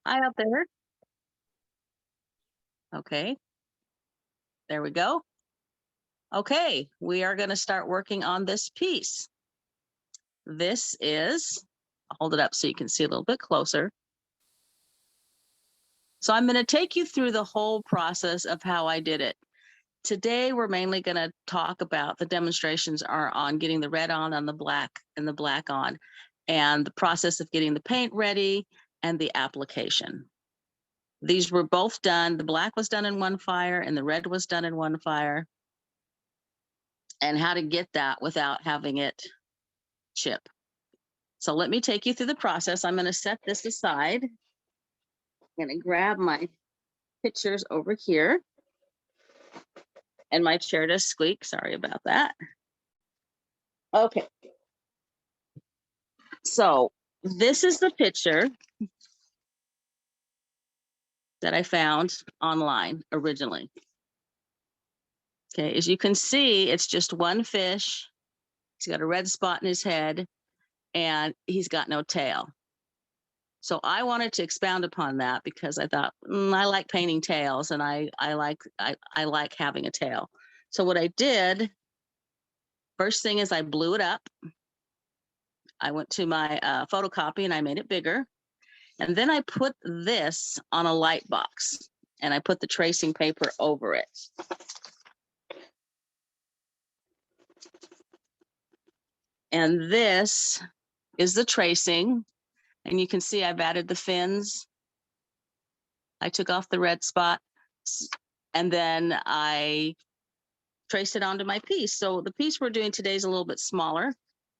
Hi out there. Okay, there we go. Okay, we are going to start working on this piece. This is, I'll hold it up so you can see a little bit closer. So I'm going to take you through the whole process of how I did it. Today, we're mainly going to talk about the demonstrations are on getting the red on the black and the black on, and the process of getting the paint ready and the application. These were both done. The black was done in one fire and the red was done in one fire, and how to get that without having it chip. So let me take you through the process. I'm going to set this aside. I'm going to grab my pictures over here, and my chair does squeak. Sorry about that. Okay. So this is the picture that I found online originally. Okay, as you can see, it's just one fish. He's got a red spot in his head, and he's got no tail. So I wanted to expound upon that because I thought I like painting tails, and I like having a tail. So what I did, first thing is I blew it up. I went to my photocopy and I made it bigger, and then I put this on a light box, and I put the tracing paper over it. And this is the tracing, and you can see I've added the fins. I took off the red spot, and then I traced it onto my piece. So the piece we're doing today is a little bit smaller.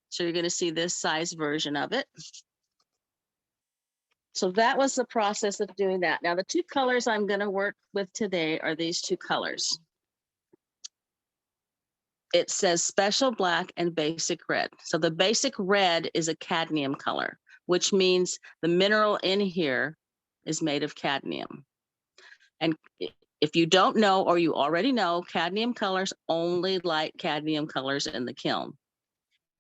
So you're going to see this size version of it. So that was the process of doing that. Now the two colors I'm going to work with today are these two colors. It says special black and basic red. So the basic red is a cadmium color, which means the mineral in here is made of cadmium. And if you don't know, or you already know, cadmium colors only light cadmium colors in the kiln.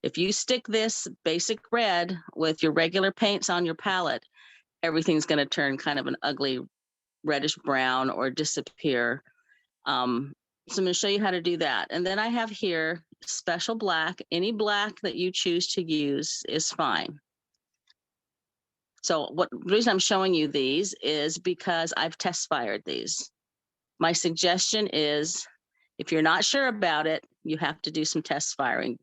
If you stick this basic red with your regular paints on your palette, everything's going to turn kind of an ugly reddish brown or disappear. So I'm going to show you how to do that. And then I have here special black. Any black that you choose to use is fine. So the reason I'm showing you these is because I've test fired these. My suggestion is, if you're not sure about it, you have to do some test firing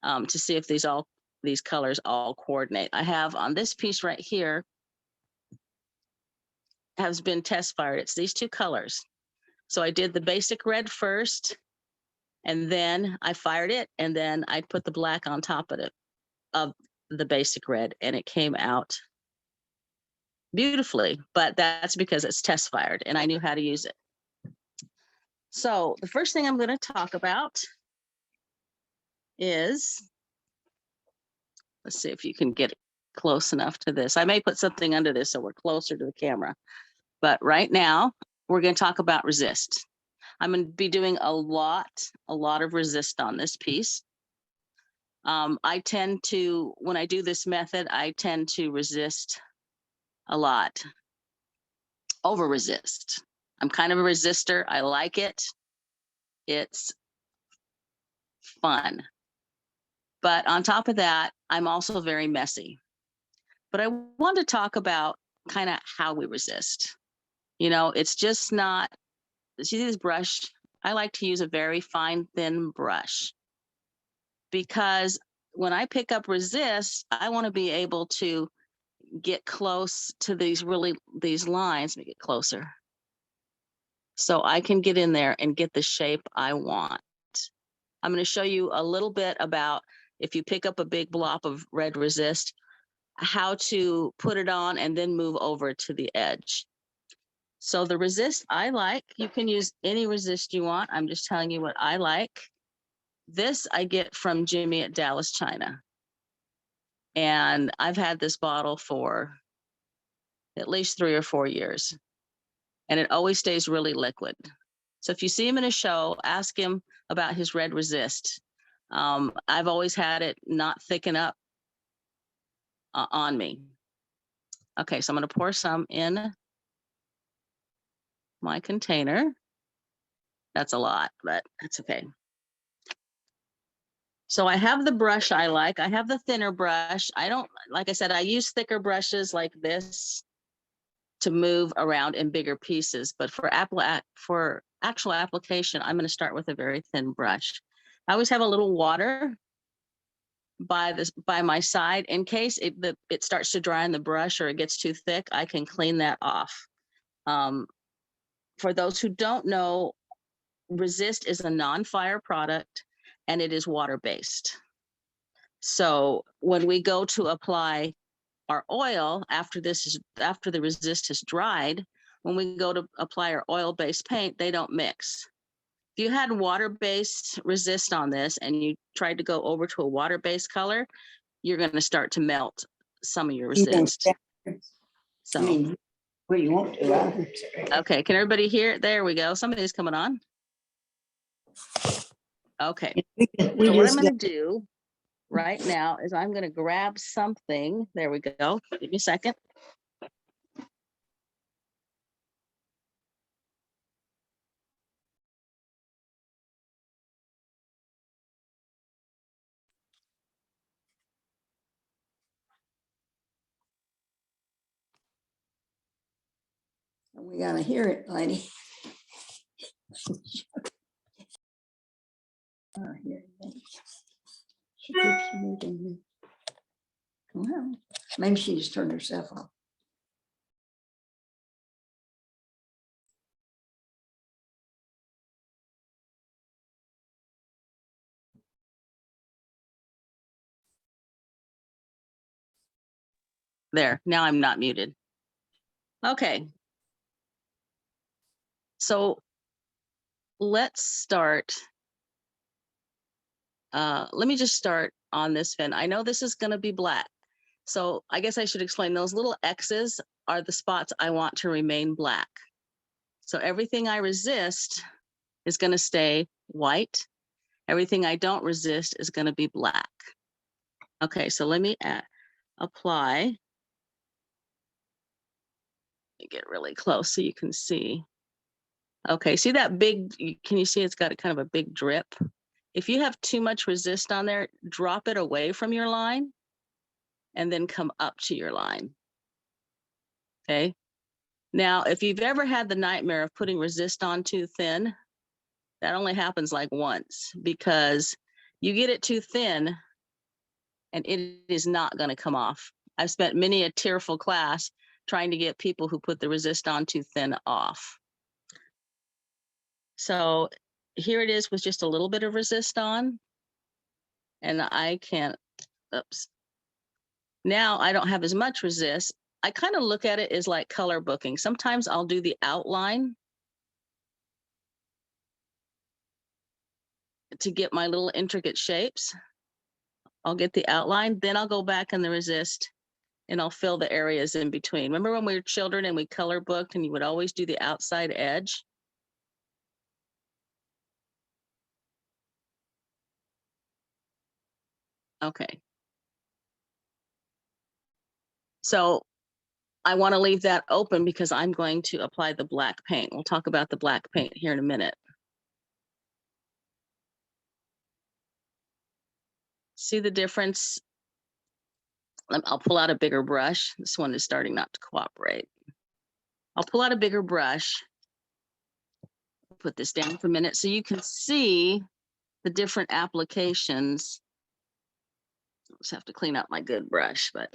to see if these colors all coordinate. I have on this piece right here has been test fired. It's these two colors. So I did the basic red first, and then I fired it, and then I put the black on top of it, of the basic red, and it came out beautifully. But that's because it's test fired and I knew how to use it. So the first thing I'm going to talk about is, let's see if you can get close enough to this. I may put something under this so we're closer to the camera. But right now, we're going to talk about resist. I'm going to be doing a lot of resist on this piece. I tend to, when I do this method, I tend to resist a lot, over resist. I'm kind of a resistor. I like it. It's fun. But on top of that, I'm also very messy. But I want to talk about kind of how we resist. You know, it's just not, see this brush? I like to use a very fine, thin brush, because when I pick up resist, I want to be able to get close to these lines. Let me get closer. So I can get in there and get the shape I want. I'm going to show you a little bit about, if you pick up a big blob of red resist, how to put it on and then move over to the edge. So the resist I like, you can use any resist you want. I'm just telling you what I like. This I get from Jimmy at Dallas, China. And I've had this bottle for at least 3 or 4 years. And it always stays really liquid. So if you see him in a show, ask him about his red resist. I've always had it not thicken up on me. Okay, so I'm going to pour some in my container. That's a lot, but that's okay. So I have the brush I like. I have the thinner brush. I don't, like I said, I use thicker brushes like this to move around in bigger pieces, but for actual application, I'm going to start with a very thin brush. I always have a little water by my side in case it starts to dry on the brush or it gets too thick. I can clean that off. For those who don't know, Resist is a non-fire product and it is water-based. So when we go to apply our oil after the resist has dried, when we go to apply our oil-based paint, they don't mix. If you had water-based resist on this and you tried to go over to a water-based color, you're going to start to melt some of your resist. So, I mean, where you want to. Okay, can everybody hear it? There we go. Somebody's coming on. Okay, so what I'm going to do right now is I'm going to grab something. There we go. Give me a second. We gotta hear it, lady. Oh, here it is. She keeps moving me. Well, maybe she just turned herself off. There, now I'm not muted. Okay. So let's start. Let me just start on this fin. I know this is going to be black. So I guess I should explain those little X's are the spots I want to remain black. So everything I resist is going to stay white. Everything I don't resist is going to be black. Okay, so let me apply. Get really close so you can see. Okay, see that big, can you see it's got a kind of a big drip? If you have too much resist on there, drop it away from your line and then come up to your line. Okay. Now, if you've ever had the nightmare of putting resist on too thin, that only happens like once because you get it too thin and it is not going to come off. I've spent many a tearful class trying to get people who put the resist on too thin off. So here it is with just a little bit of resist on. And I can't, oops. Now I don't have as much resist. I kind of look at it as like color booking. Sometimes I'll do the outline to get my little intricate shapes. I'll get the outline, then I'll go back in the resist and I'll fill the areas in between. Remember when we were children and we color booked and you would always do the outside edge? Okay. So I want to leave that open because I'm going to apply the black paint. We'll talk about the black paint here in a minute. See the difference? I'll pull out a bigger brush. This one is starting not to cooperate. I'll pull out a bigger brush. Put this down for a minute so you can see the different applications. I just have to clean out my good brush, but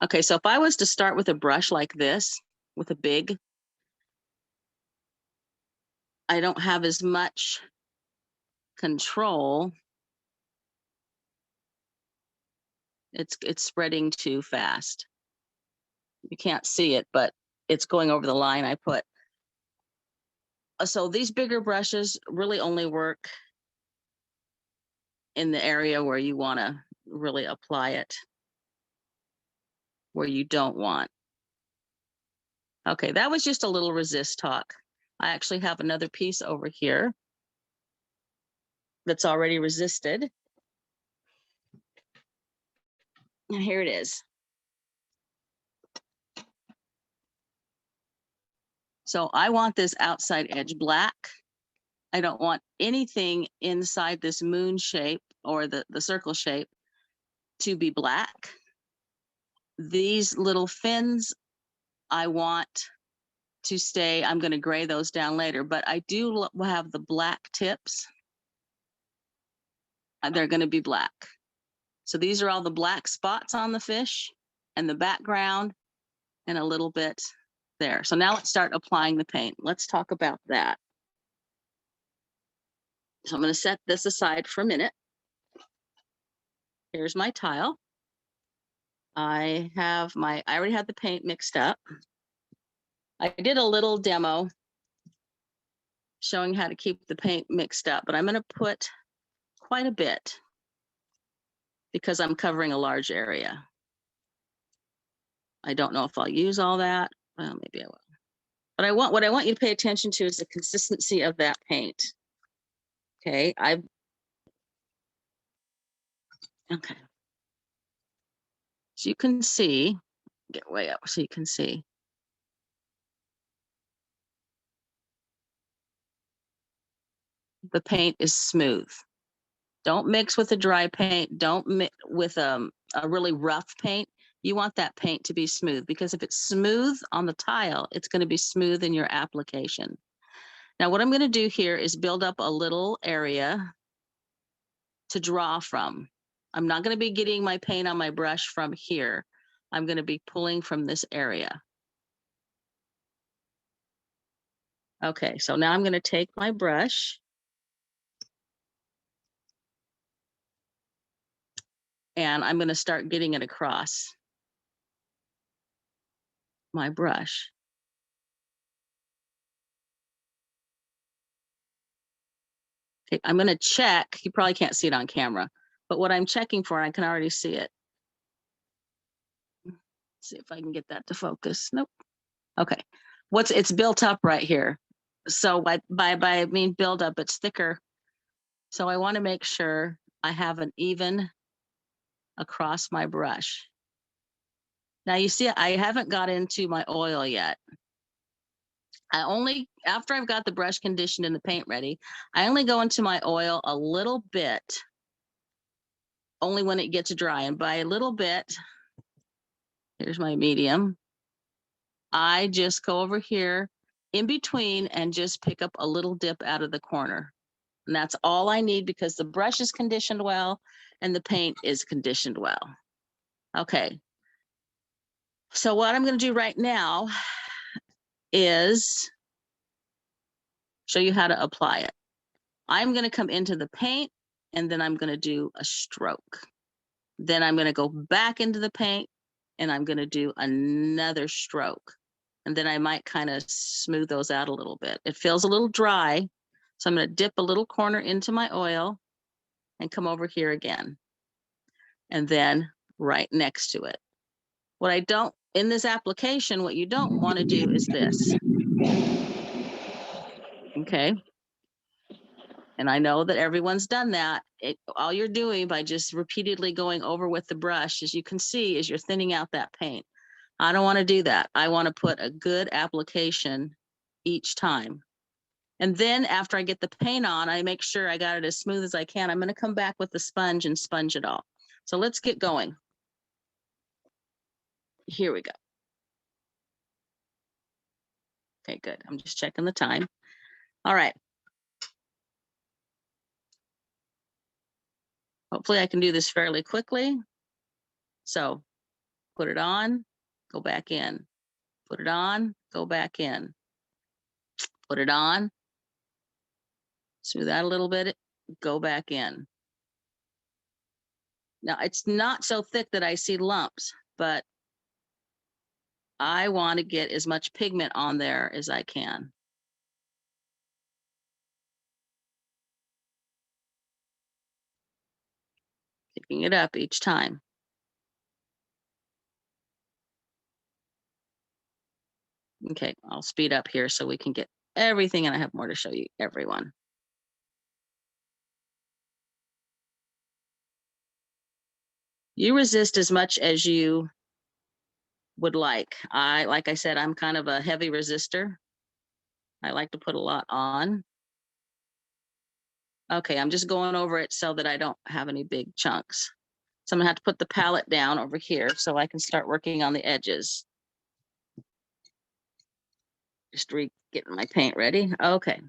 okay. So if I was to start with a brush like this, with a big, I don't have as much control. It's spreading too fast. You can't see it, but it's going over the line I put. So these bigger brushes really only work in the area where you want to really apply it, where you don't want. Okay, that was just a little resist talk. I actually have another piece over here that's already resisted. And here it is. So I want this outside edge black. I don't want anything inside this moon shape or the circle shape to be black. These little fins, I want to stay. I'm going to gray those down later, but I do have the black tips. They're going to be black. So these are all the black spots on the fish and the background and a little bit there. So now let's start applying the paint. Let's talk about that. So I'm going to set this aside for a minute. Here's my tile. I already had the paint mixed up. I did a little demo showing how to keep the paint mixed up, but I'm going to put quite a bit because I'm covering a large area. I don't know if I'll use all that. Well, maybe I will. But what I want you to pay attention to is the consistency of that paint. Okay, okay. So you can see, get way up so you can see. The paint is smooth. Don't mix with a dry paint. Don't mix with a really rough paint. You want that paint to be smooth, because if it's smooth on the tile, it's going to be smooth in your application. Now, what I'm going to do here is build up a little area to draw from. I'm not going to be getting my paint on my brush from here. I'm going to be pulling from this area. Okay, so now I'm going to take my brush and I'm going to start getting it across my brush. Okay, I'm going to check. You probably can't see it on camera, but what I'm checking for, I can already see it. Let's see if I can get that to focus. Nope. Okay, it's built up right here. So by I mean build up, it's thicker. So I want to make sure I have an even across my brush. Now you see, I haven't got into my oil yet. After I've got the brush conditioned and the paint ready, I only go into my oil a little bit, only when it gets dry. And by a little bit, here's my medium. I just go over here in between and just pick up a little dip out of the corner. And that's all I need, because the brush is conditioned well and the paint is conditioned well. Okay. So what I'm going to do right now is show you how to apply it. I'm going to come into the paint and then I'm going to do a stroke. Then I'm going to go back into the paint and I'm going to do another stroke. And then I might kind of smooth those out a little bit. It feels a little dry. So I'm going to dip a little corner into my oil and come over here again. And then right next to it. What I don't, in this application, what you don't want to do is this. Okay. And I know that everyone's done that. All you're doing by just repeatedly going over with the brush, as you can see, is you're thinning out that paint. I don't want to do that. I want to put a good application each time. And then after I get the paint on, I make sure I got it as smooth as I can. I'm going to come back with the sponge and sponge it all. So let's get going. Here we go. Okay, good. I'm just checking the time. All right. Hopefully I can do this fairly quickly. So put it on, go back in, put it on, go back in, put it on, smooth out a little bit, go back in. Now it's not so thick that I see lumps, but I want to get as much pigment on there as I can. Picking it up each time. Okay, I'll speed up here so we can get everything, and I have more to show you, everyone. You resist as much as you would like. Like I said, I'm kind of a heavy resistor. I like to put a lot on. Okay, I'm just going over it so that I don't have any big chunks. So I'm gonna have to put the palette down over here so I can start working on the edges. Just getting my paint ready. Okay.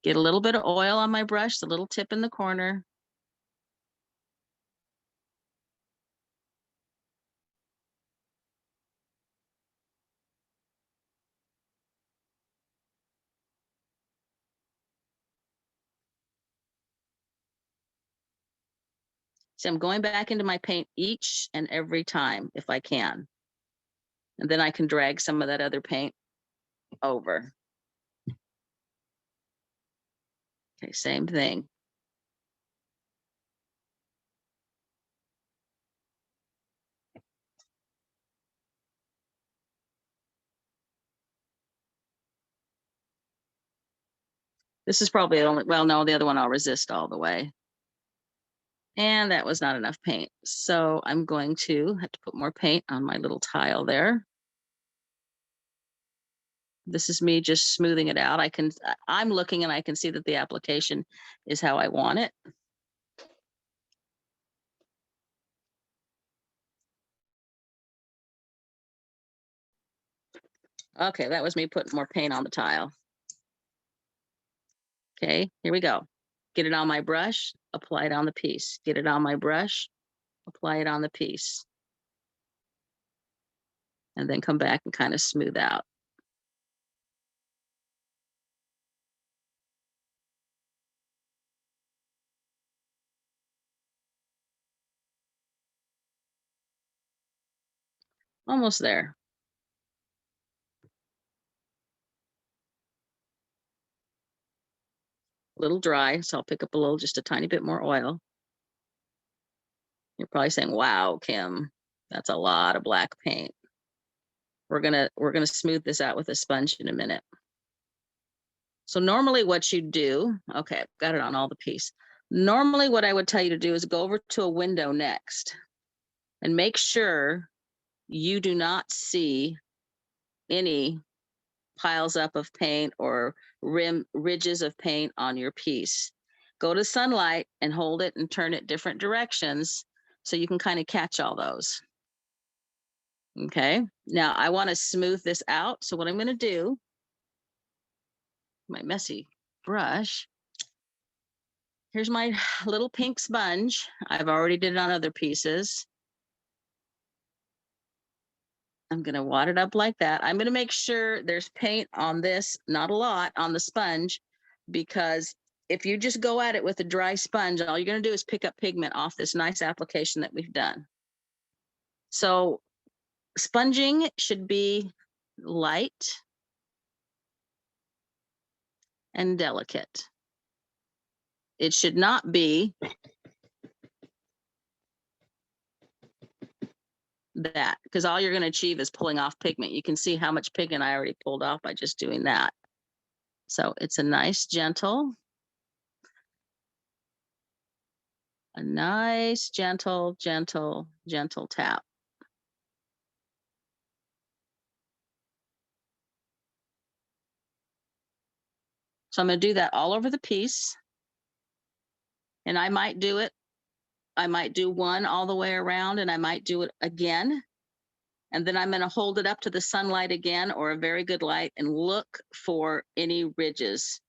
Get a little bit of oil on my brush, the little tip in the corner. See, I'm going back into my paint each and every time if I can. And then I can drag some of that other paint over. Okay, same thing. This is probably the only, well, no, the other one I'll resist all the way. And that was not enough paint. So I'm going to have to put more paint on my little tile there. This is me just smoothing it out. I'm looking and I can see that the application is how I want it. Okay, that was me putting more paint on the tile. Okay, here we go. Get it on my brush, apply it on the piece. Get it on my brush, apply it on the piece. And then come back and kind of smooth out. Almost there. A little dry, so I'll pick up just a tiny bit more oil. You're probably saying, wow, Kim, that's a lot of black paint. We're gonna smooth this out with a sponge in a minute. So normally what you do, okay, I've got it on all the piece. Normally what I would tell you to do is go over to a window next and make sure you do not see any piles up of paint or ridges of paint on your piece. Go to sunlight and hold it and turn it different directions so you can kind of catch all those. Okay, now I want to smooth this out. So what I'm going to do, my messy brush, here's my little pink sponge. I've already did it on other pieces. I'm going to wad it up like that. I'm going to make sure there's paint on this, not a lot on the sponge, because if you just go at it with a dry sponge, all you're going to do is pick up pigment off this nice application that we've done. So sponging should be light and delicate. It should not be that, because all you're going to achieve is pulling off pigment. You can see how much pigment I already pulled off by just doing that. So it's a nice, gentle tap. So I'm going to do that all over the piece. And I might do one all the way around, and I might do it again. And then I'm going to hold it up to the sunlight again, or a very good light, and look for any ridges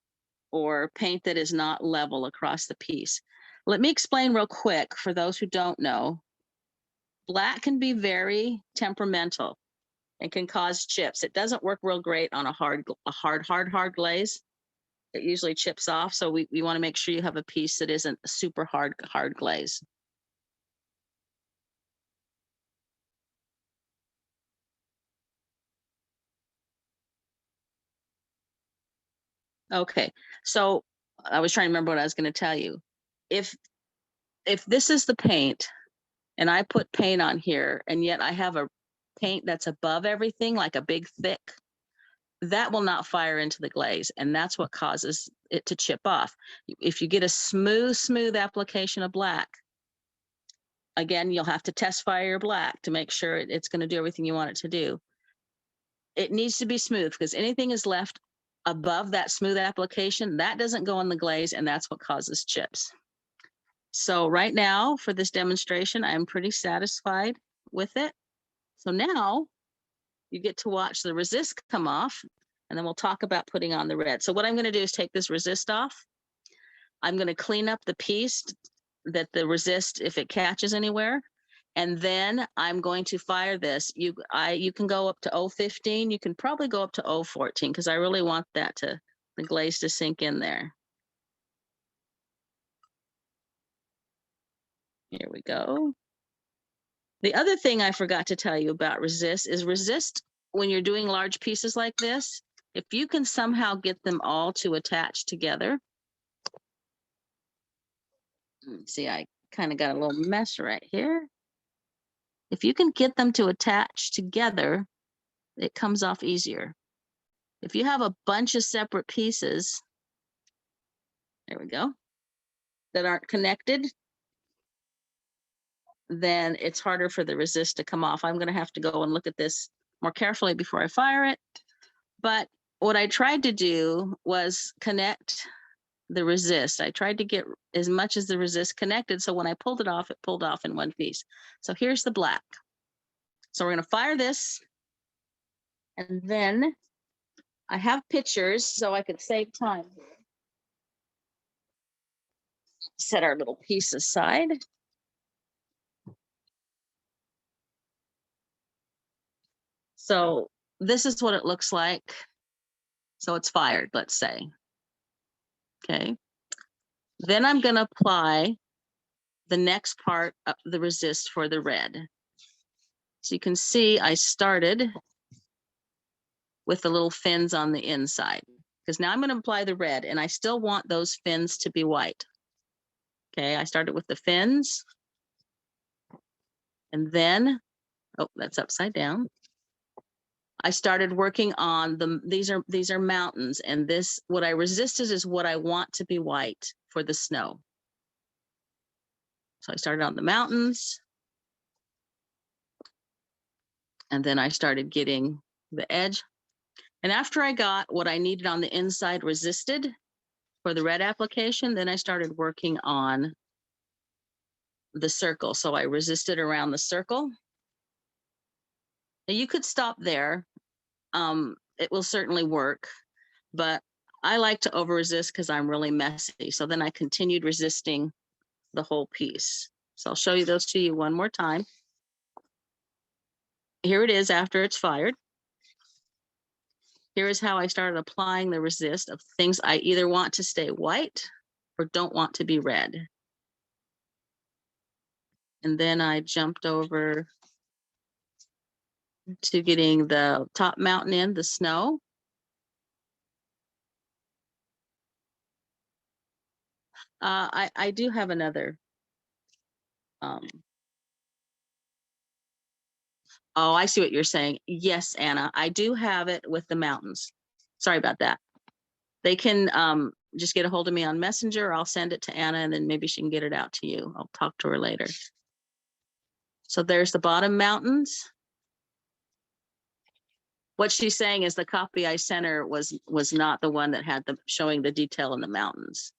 or paint that is not level across the piece. Let me explain real quick for those who don't know. Black can be very temperamental and can cause chips. It doesn't work real great on a hard glaze. It usually chips off. So we want to make sure you have a piece that isn't a super hard glaze. Okay, so I was trying to remember what I was going to tell you. If this is the paint and I put paint on here, and yet I have a paint that's above everything, like a big thick, that will not fire into the glaze, and that's what causes it to chip off. If you get a smooth application of black, again, you'll have to test fire your black to make sure it's going to do everything you want it to do. It needs to be smooth, because anything is left above that smooth application, that doesn't go in the glaze, and that's what causes chips. So right now for this demonstration, I'm pretty satisfied with it. So now you get to watch the resist come off, and then we'll talk about putting on the red. So what I'm going to do is take this resist off. I'm going to clean up the piece that the resist, if it catches anywhere, and then I'm going to fire this. You can go up to 015. You can probably go up to 014 because I really want that the glaze to sink in there. Here we go. The other thing I forgot to tell you about resist is resist when you're doing large pieces like this, if you can somehow get them all to attach together. See, I kind of got a little mess right here. If you can get them to attach together, it comes off easier. If you have a bunch of separate pieces, there we go, that aren't connected, then it's harder for the resist to come off. I'm going to have to go and look at this more carefully before I fire it. But what I tried to do was connect the resist. I tried to get as much as the resist connected. So when I pulled it off in one piece. So here's the black. So we're going to fire this. And then I have pictures so I could save time. Set our little piece aside. So this is what it looks like. So it's fired, let's say. Okay. Then I'm going to apply the next part of the resist for the red. So you can see I started with the little fins on the inside, because now I'm going to apply the red and I still want those fins to be white. Okay, I started with the fins, and then, oh, that's upside down. I started working on these are mountains, and this, what I resisted is what I want to be white for the snow. So I started on the mountains, and then I started getting the edge. And after I got what I needed on the inside resisted for the red application, then I started working on the circle. So I resisted around the circle. Now you could stop there. It will certainly work, but I like to over resist because I'm really messy. So then I continued resisting the whole piece. So I'll show you those to you one more time. Here it is after it's fired. Here is how I started applying the resist of things I either want to stay white or don't want to be red. And then I jumped over to getting the top mountain in, the snow. I do have another. Oh, I see what you're saying. Yes, Anna, I do have it with the mountains. Sorry about that. They can just get a hold of me on Messenger, or I'll send it to Anna and then maybe she can get it out to you. I'll talk to her later. So there's the bottom mountains. What she's saying is the copy I sent her was not the one that had showing the detail in the mountains.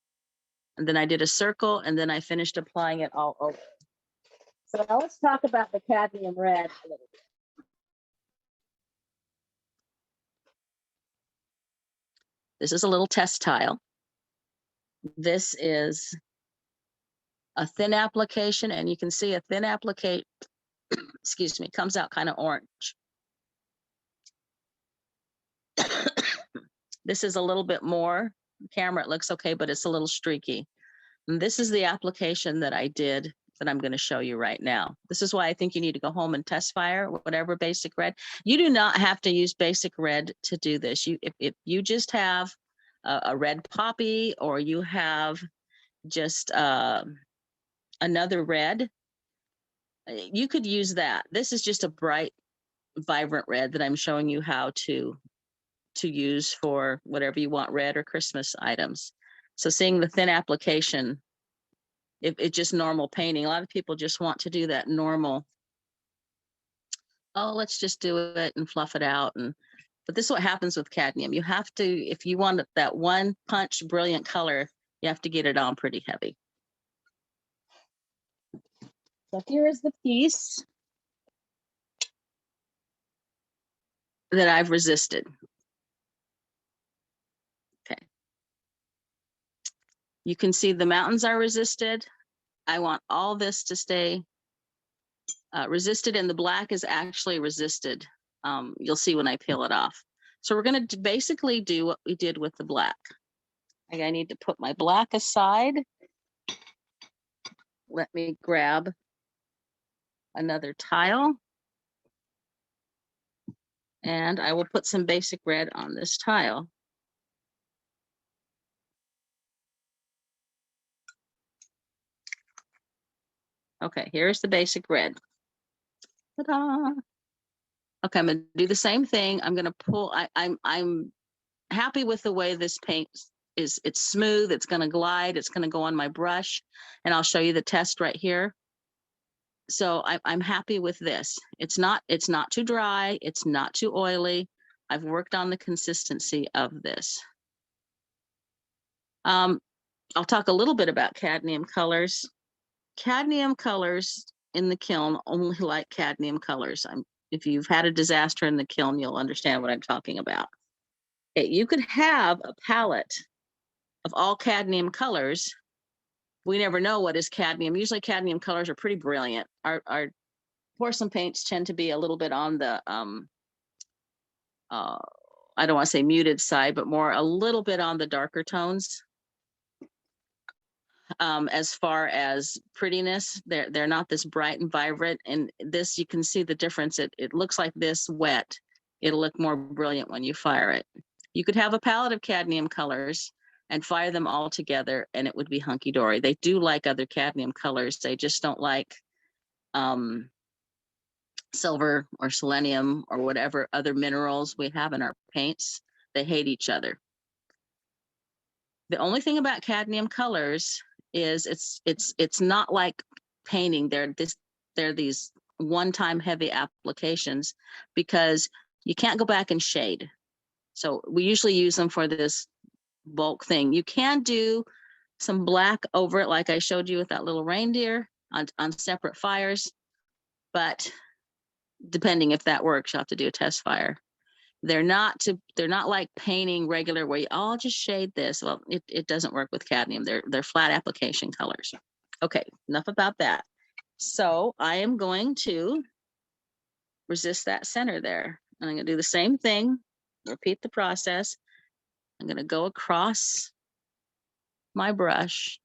And then I did a circle, and then I finished applying it all over. So now let's talk about the cadmium red a little bit. This is a little test tile. This is a thin application, and you can see a thin applicate, excuse me, comes out kind of orange. This is a little bit more. The camera, it looks okay, but it's a little streaky. And this is the application that I did that I'm going to show you right now. This is why I think you need to go home and test fire whatever basic red. You do not have to use basic red to do this. If you just have a red poppy, or you have just another red, you could use that. This is just a bright, vibrant red that I'm showing you how to use for whatever you want, red or Christmas items. So seeing the thin application, it's just normal painting. A lot of people just want to do that normal, oh, let's just do it and fluff it out. And But this is what happens with cadmium. You have to, if you want that one punch brilliant color, you have to get it on pretty heavy. So here is the piece that I've resisted. Okay. You can see the mountains are resisted. I want all this to stay resisted, and the black is actually resisted. You'll see when I peel it off. So we're going to basically do what we did with the black. I need to put my black aside. Let me grab another tile. And I will put some basic red on this tile. Okay, here's the basic red. Ta-da! Okay, I'm gonna do the same thing. I'm gonna pull, I'm happy with the way this paint is. It's smooth, it's gonna glide, it's gonna go on my brush, and I'll show you the test right here. So I'm happy with this. It's not too dry, it's not too oily. I've worked on the consistency of this. I'll talk a little bit about cadmium colors. Cadmium colors in the kiln only like cadmium colors. If you've had a disaster in the kiln, you'll understand what I'm talking about. You could have a palette of all cadmium colors. We never know what is cadmium. Usually cadmium colors are pretty brilliant. Our porcelain paints tend to be a little bit on the, I don't want to say muted side, but more a little bit on the darker tones. As far as prettiness, they're not this bright and vibrant. And this, you can see the difference. It looks like this wet. It'll look more brilliant when you fire it. You could have a palette of cadmium colors and fire them all together, and it would be hunky-dory. They do like other cadmium colors. They just don't like silver or selenium or whatever other minerals we have in our paints. They hate each other. The only thing about cadmium colors is it's not like painting. They're these one-time heavy applications because you can't go back and shade. So we usually use them for this bulk thing. You can do some black over it, like I showed you with that little reindeer on separate fires, but depending if that works, you'll have to do a test fire. They're not like painting regular where you, oh, I'll just shade this. Well, it doesn't work with cadmium. They're flat application colors. Okay, enough about that. So I am going to resist that center there. And I'm gonna do the same thing, repeat the process. I'm gonna go across my brush.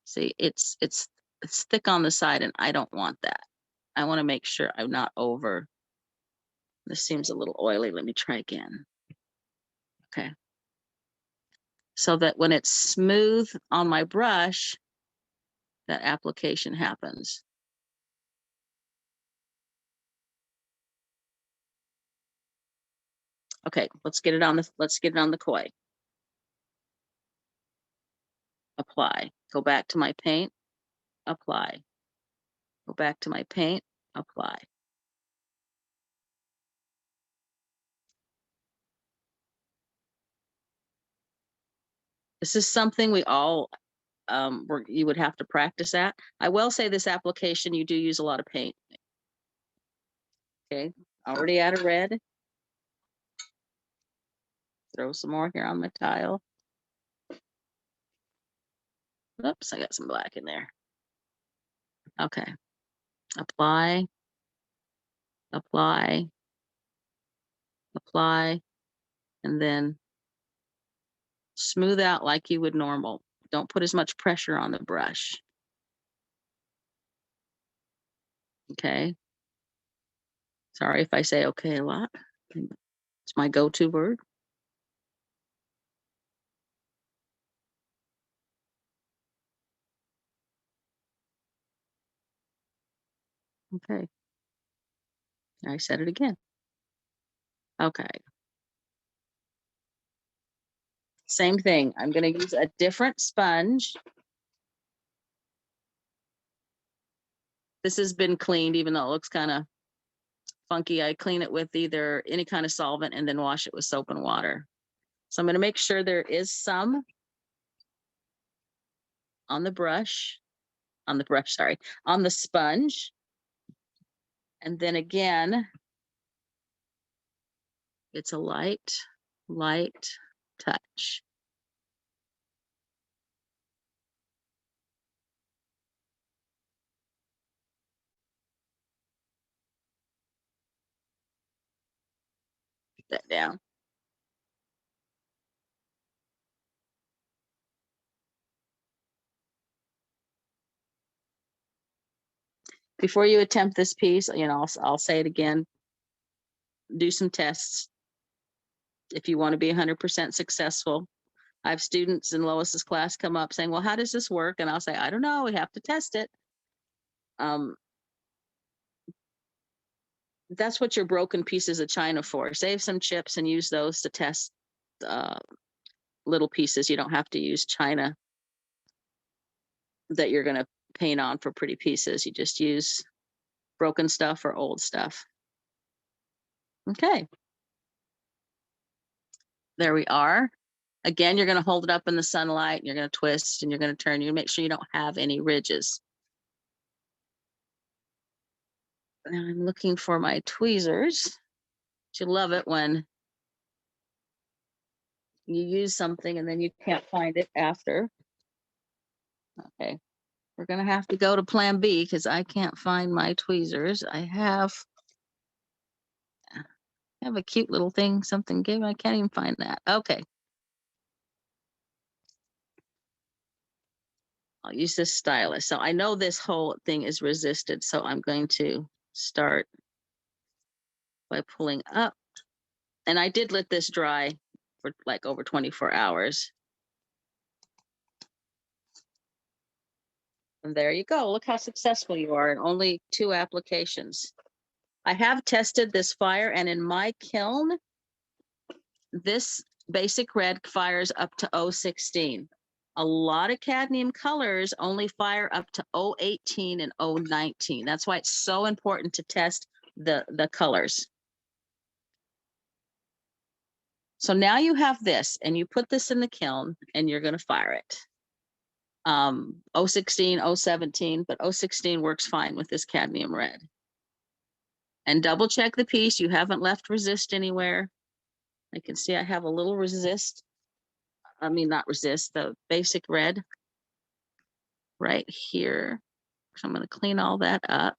See, it's thick on the side, and I don't want that. I want to make sure I'm not over. This seems a little oily. Let me try again. Okay. So that when it's smooth on my brush, that application happens. Okay, let's get it on the koi. Apply. Go back to my paint. Apply. Go back to my paint. Apply. This is something we all you would have to practice at. I will say this application, you do use a lot of paint. Okay, already out of red. Throw some more here on my tile. Oops, I got some black in there. Okay, apply, apply, apply, and then smooth out like you would normal. Don't put as much pressure on the brush. Okay. Sorry if I say okay a lot. It's my go-to word. Okay. I said it again. Okay. Same thing. I'm going to use a different sponge. This has been cleaned, even though it looks kind of funky, I clean it with either any kind of solvent and then wash it with soap and water. So I'm going to make sure there is some on the brush, sorry, on the sponge. And then again, it's a light touch. Put that down. Before you attempt this piece, you know, I'll say it again, do some tests if you want to be 100% successful. I have students in Lois's class come up saying, well, how does this work? And I'll say, I don't know, we have to test it. That's what your broken pieces of china for. Save some chips and use those to test little pieces. You don't have to use china that you're going to paint on for pretty pieces. You just use broken stuff or old stuff. Okay. There we are. Again, you're going to hold it up in the sunlight, and you're going to twist, and you're going to turn. You make sure you don't have any ridges. And I'm looking for my tweezers. You love it when you use something and then you can't find it after. Okay, we're going to have to go to plan B because I can't find my tweezers. I have a cute little thing, something given. I can't even find that. Okay. I'll use this stylus. So I know this whole thing is resisted, so I'm going to start by pulling up. And I did let this dry for like over 24 hours. And there you go. Look how successful you are in only 2 applications. I have tested this fire, and in my kiln, this basic red fires up to 016. A lot of cadmium colors only fire up to 018 and 019. That's why it's so important to test the colors. So now you have this, and you put this in the kiln, and you're going to fire it. 016, 017, but 016 works fine with this cadmium red. And double check the piece. You haven't left resist anywhere. I can see I have a little resist. I mean, not resist, the basic red right here. So I'm going to clean all that up.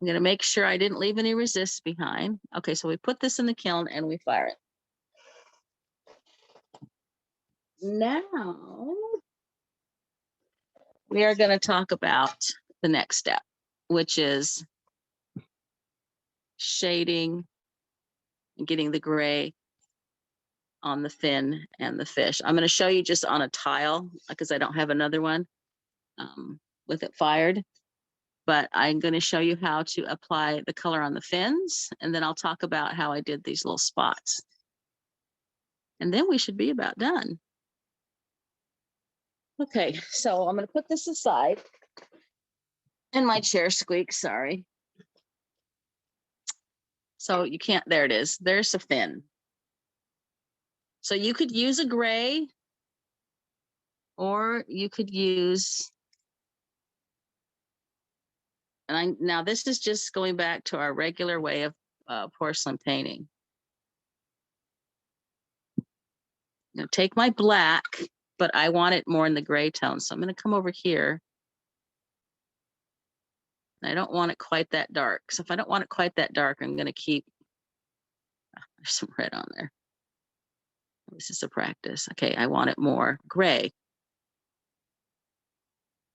I'm going to make sure I didn't leave any resist behind. Okay, so we put this in the kiln and we fire it. Now we are going to talk about the next step, which is shading and getting the gray on the fin and the fish. I'm going to show you just on a tile because I don't have another one with it fired. But I'm going to show you how to apply the color on the fins, and then I'll talk about how I did these little spots. And then we should be about done. Okay, so I'm going to put this aside. And my chair squeaks, sorry. So you can't, there it is. There's a fin. So you could use a gray, or you could use, and now this is just going back to our regular way of porcelain painting. Now take my black, but I want it more in the gray tone. So I'm going to come over here. I don't want it quite that dark. So if I don't want it quite that dark, I'm going to keep, there's some red on there. This is a practice. Okay, I want it more gray.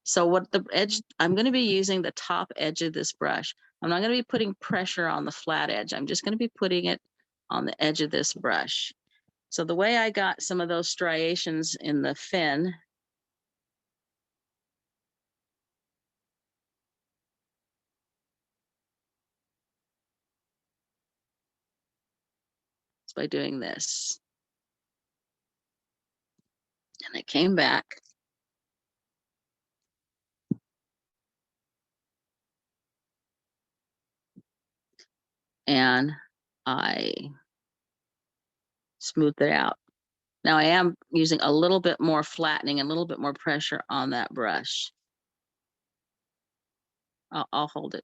So what the edge, I'm going to be using the top edge of this brush. I'm not going to be putting pressure on the flat edge. I'm just going to be putting it on the edge of this brush. So the way I got some of those striations in the fin is by doing this. And I came back. and I smooth it out. Now I am using a little bit more flattening and a little bit more pressure on that brush. I'll hold it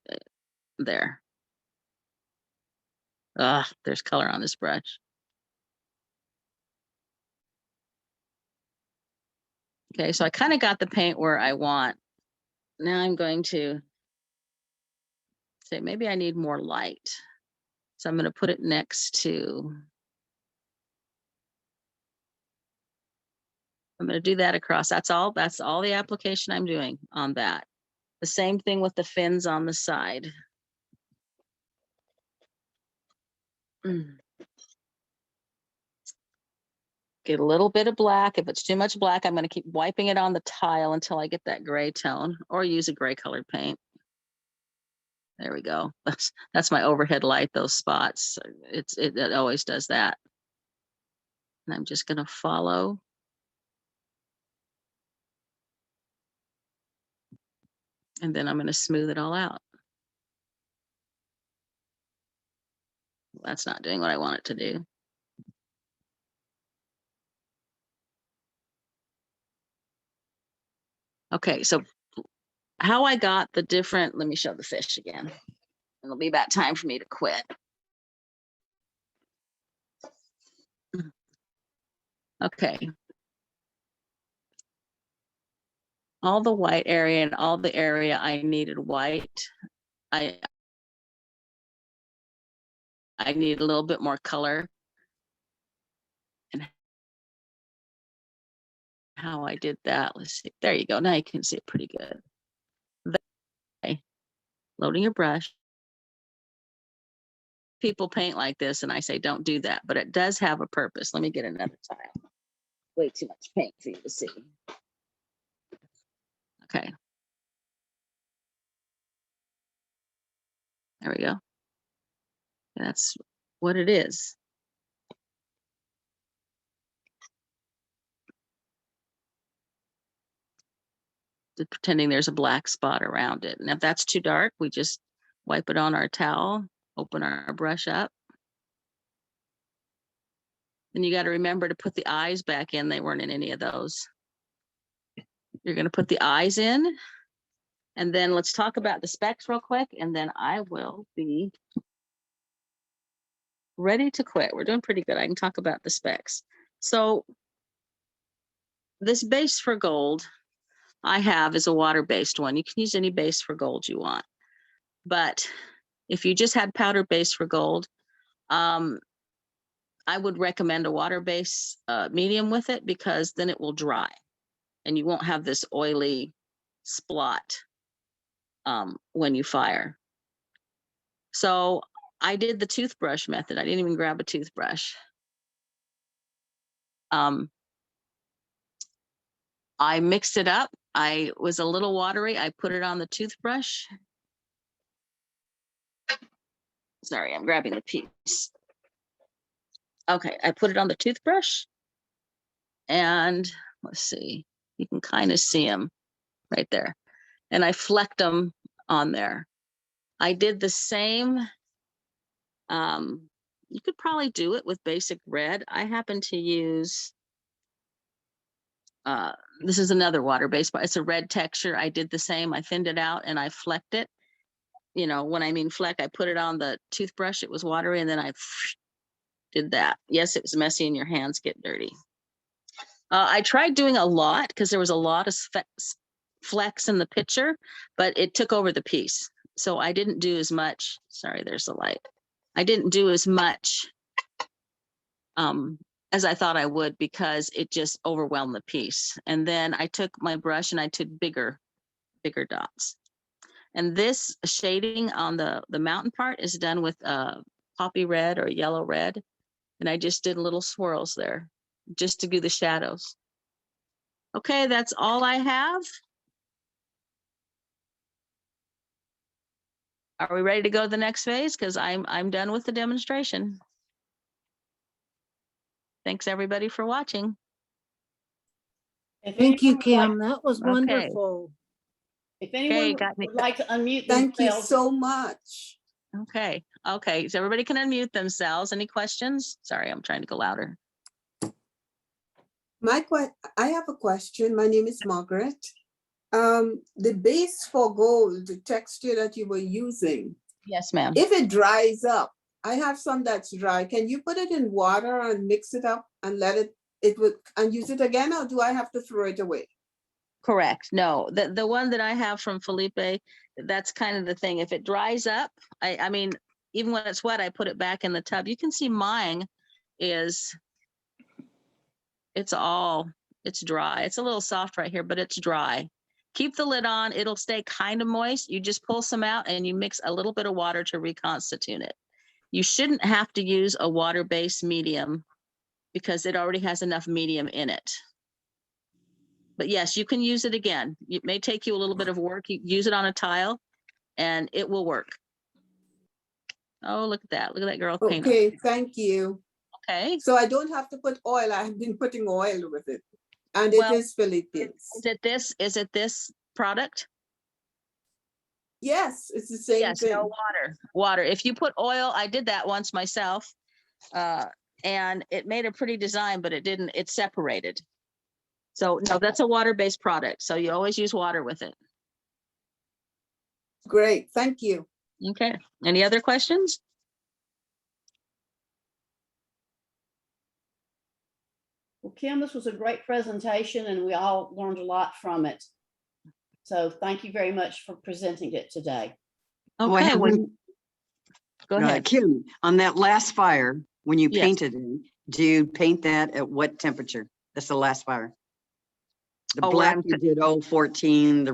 there. There's color on this brush. Okay, so I kind of got the paint where I want. Now I'm going to say maybe I need more light. So I'm going to put it next to, I'm going to do that across. That's all the application I'm doing on that. The same thing with the fins on the side. Get a little bit of black. If it's too much black, I'm going to keep wiping it on the tile until I get that gray tone, or use a gray colored paint. There we go. That's my overhead light, those spots. It always does that. And I'm just going to follow. And then I'm going to smooth it all out. That's not doing what I want it to do. Okay, so how I got the different, let me show the fish again. It'll be about time for me to quit. Okay. All the white area and all the area I needed white. I need a little bit more color. And how I did that, let's see. There you go. Now you can see it pretty good. Okay. Loading your brush. People paint like this and I say, don't do that, but it does have a purpose. Let me get another tile. Way too much paint for you to see. Okay. There we go. That's what it is. Just pretending there's a black spot around it. And if that's too dark, we just wipe it on our towel, open our brush up. And you got to remember to put the eyes back in. They weren't in any of those. You're going to put the eyes in. And then let's talk about the specs real quick. And then I will be ready to quit. We're doing pretty good. I can talk about the specs. So this base for gold I have is a water-based one. You can use any base for gold you want. But if you just had powder base for gold, I would recommend a water base medium with it, because then it will dry and you won't have this oily splot when you fire. So I did the toothbrush method. I didn't even grab a toothbrush. I mixed it up. I was a little watery. I put it on the toothbrush. Sorry, I'm grabbing the piece. Okay, I put it on the toothbrush and let's see, you can kind of see them right there. And I flecked them on there. I did the same. You could probably do it with basic red. I happen to use, this is another water-based, but it's a red texture. I did the same. I thinned it out and I flecked it. You know, when I mean fleck, I put it on the toothbrush. It was watery and then I did that. Yes, it was messy and your hands get dirty. I tried doing a lot because there was a lot of flecks in the picture, but it took over the piece. So I didn't do as much. Sorry, there's the light. I didn't do as much as I thought I would, because it just overwhelmed the piece. And then I took my brush and I took bigger dots. And this shading on the mountain part is done with poppy red or yellow red. And I just did little swirls there just to do the shadows. Okay, that's all I have. Are we ready to go to the next phase? Because I'm done with the demonstration. Thanks everybody for watching. Thank you, Kim. That was Okay. wonderful. If anyone got me. would like to unmute Thank you themselves. so much. Okay, Okay, so everybody can unmute themselves. Any questions? Sorry, I'm trying to go louder. I have a question. My name is Margaret. The base for gold, the texture that you were using, Yes, ma'am. if it dries up, I have some that's dry. Can you put it in water and mix it up and let and use it again, or do I have to throw it away? Correct. No, the one that I have from Felipe, that's kind of the thing. If it dries up, I mean, even when it's wet, I put it back in the tub. You can see mine is, it's dry. It's a little soft right here, but it's dry. Keep the lid on. It'll stay kind of moist. You just pull some out and you mix a little bit of water to reconstitute it. You shouldn't have to use a water-based medium because it already has enough medium in it. But yes, you can use it again. It may take you a little bit of work. You use it on a tile and it will work. Oh, look at that. Look at that girl paint. Okay, thank you. Okay. So I don't have to put oil. I have been putting oil with it. And Well, it is Philippines. Is it this product? Yes, it's the same Yes, thing. no water. If you put oil, I did that once myself. And it made a pretty design, but it separated. So no, that's a water-based product. So you always use water with it. Great, thank you. Okay. Any other questions? Well, Kim, this was a great presentation and we all learned a lot from it. So thank you very much for presenting it today. Oh, I Okay, have one. go ahead. Kim, on that last fire, when you Yes. painted it, do you paint that at what temperature? That's the last fire. The Oh, black around you did 014, the